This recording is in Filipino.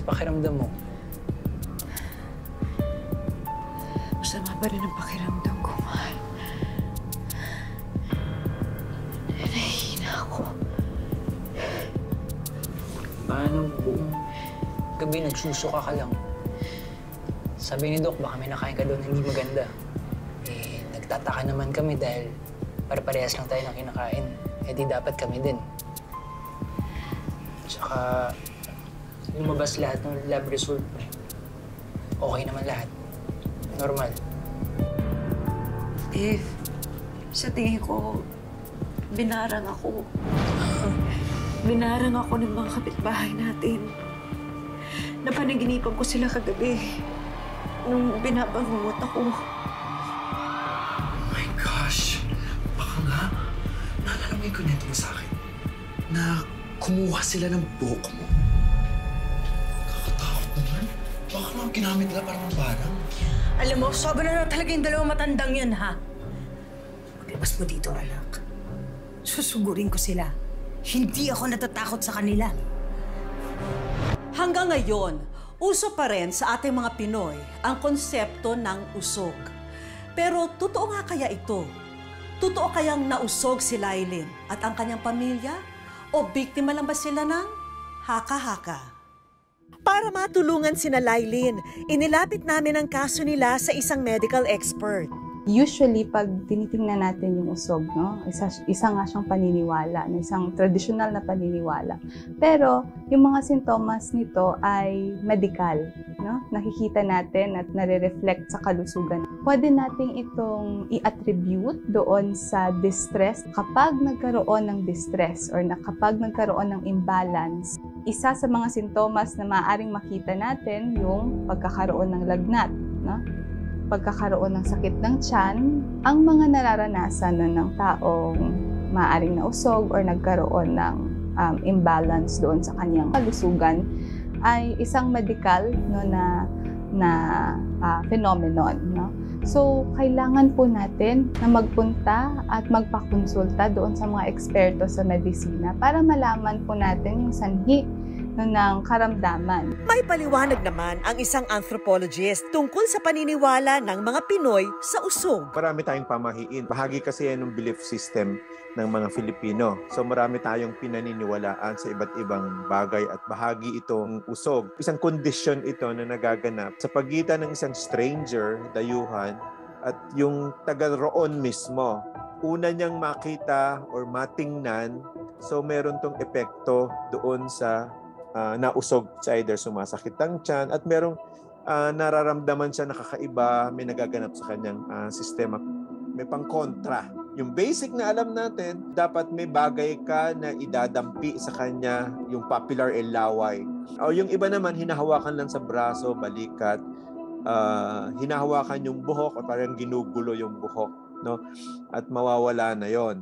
sa pakiramdam mo? Masama pa rin ang pakiramdam ko, mahal. Nahihina ako. Paano buong gabi nagsusuka ka lang? Sabi ni Doc, baka may nakain ka doon hindi maganda. Eh, nagtataka naman kami dahil pare-parehas lang tayo ng kinakain. Eh di dapat kami din. Tsaka, lumabas lahat ng lab result. Okay naman lahat. Normal. Dave, sa tingin ko, binarang ako. Binarang ako ng mga kapitbahay natin. Napanaginipan ko sila kagabi nung binabangungot ako. Oh my gosh! Baka nga, naalala mo yung kunento mo sa akin na kumuha sila ng buhok mo. Kakatakot naman. Baka naman ginamit nila para mambarang. Alam mo, sobra na talaga yung dalawang matandang yun, ha? Paglabas mo dito, anak. Susugurin ko sila. Hindi ako natatakot sa kanila. Hanggang ngayon, uso pa rin sa ating mga Pinoy ang konsepto ng usog. Pero totoo nga kaya ito? Totoo kayang nausog si Lailin at ang kanyang pamilya? O biktima lang ba sila ng haka-haka? Para matulungan sina Lailin, inilapit namin ang kaso nila sa isang medical expert. Usually, pag tinitingnan natin yung usog, no, isa nga siyang paniniwala, isang tradisyonal na paniniwala. Pero, yung mga sintomas nito ay medical, no? Nakikita natin at nare-reflect sa kalusugan. Pwede nating itong i-attribute doon sa distress. Kapag nagkaroon ng distress or kapag nagkaroon ng imbalance, isa sa mga sintomas na maaaring makita natin yung pagkakaroon ng lagnat, no? Pagkakaroon ng sakit ng tiyan, ang mga nararanasan ng taong maaaring nausog or nagkaroon ng imbalance doon sa kanyang kalusugan ay isang medical, no, na phenomenon, no? So, kailangan po natin na magpunta at magpakonsulta doon sa mga eksperto sa medisina para malaman po natin yung sanhi ng karamdaman. May paliwanag naman ang isang anthropologist tungkol sa paniniwala ng mga Pinoy sa usog. Marami tayong pamahiin. Bahagi kasi yan ng belief system ng mga Filipino. So marami tayong pinaniniwalaan sa iba't ibang bagay at bahagi itong usog. Isang kondisyon ito na nagaganap sa pagitan ng isang stranger, dayuhan, at yung taga roon mismo. Una niyang makita or matingnan, so meron tong epekto doon sa nausog, sa either sumasakit ang tiyan at merong nararamdaman siya nakakaiba, may nagaganap sa kanyang sistema. May pangkontra. Yung basic na alam natin, dapat may bagay ka na idadampi sa kanya, yung popular laway. O yung iba naman, hinahawakan lang sa braso, balikat, hinahawakan yung buhok o parang ginugulo yung buhok, no? At mawawala na yon.